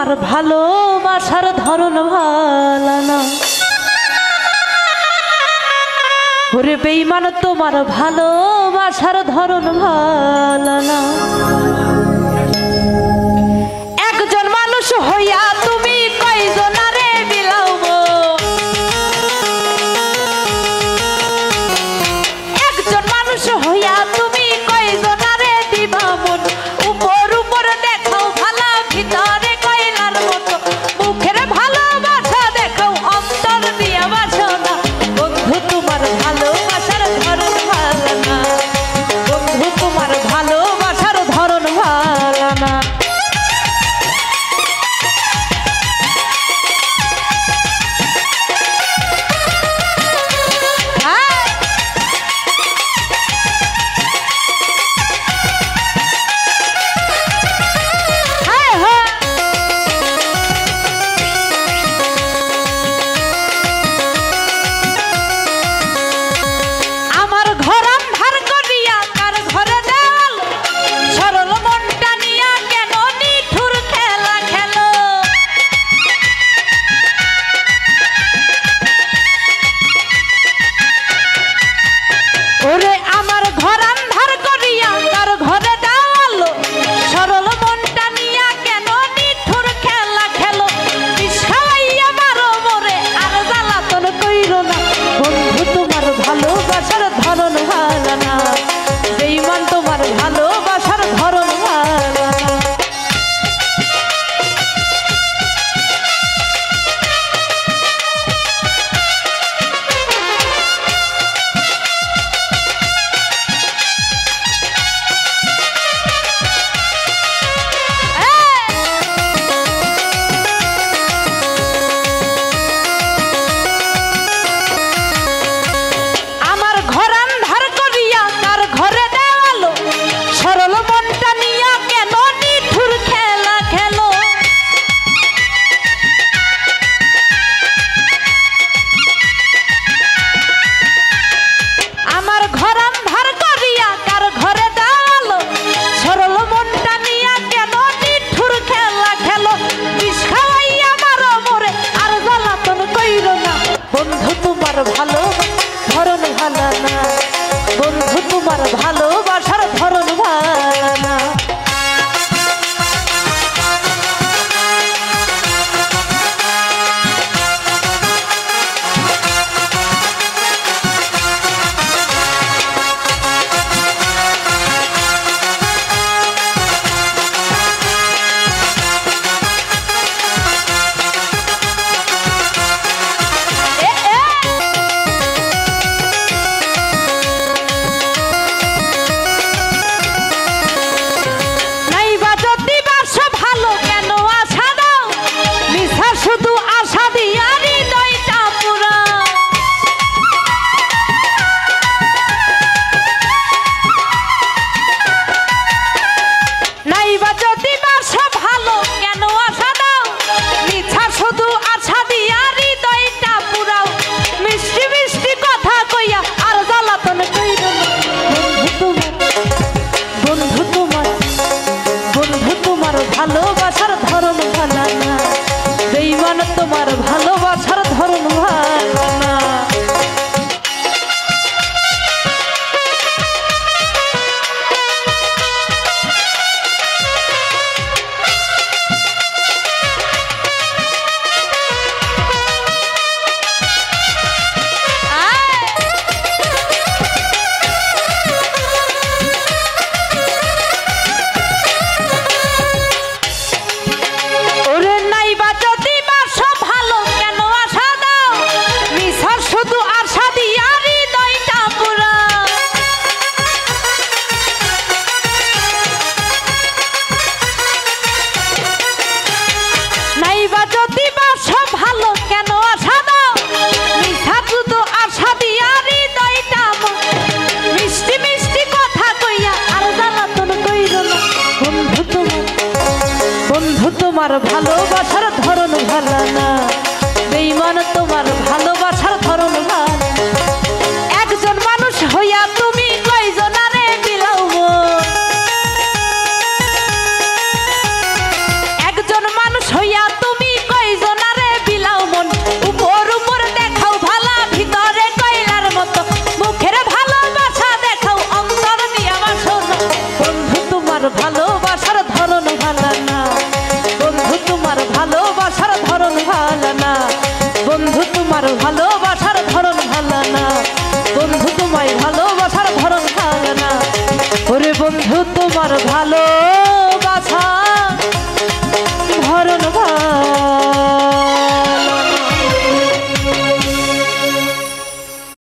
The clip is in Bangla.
তোমার ভালোবাসার ধরন ভালো না। ওরে বেঈমান তোমার ভালোবাসার ধরন ভালো না। একজন মানুষ হইয়া তুমি কয়জনারে বিলাও, একজন মানুষ হইয়া তুমি কয়জনারে দিবা মন। উপর উপর দেখাও ভালা, ভিতরে কয়লার মতো, মুখের ভালোবাসা দেখাও, অন্তর দিয়া বাসো না। বন্ধু তোমার ভালোবাসার ধরন ভালো না, বন্ধু তোমার ভালোবাসার ধরন ভালো না। বন্ধু তোমার ভালোবাসার ধরন ভালো না। ভালোবাসার ধরন ভালো না, বেঈমান তোমার ভালোবাসার ধরন ভালো না। তোমার ভালোবাসার ধরন ভালো না, বেঈমান তোমার ভালো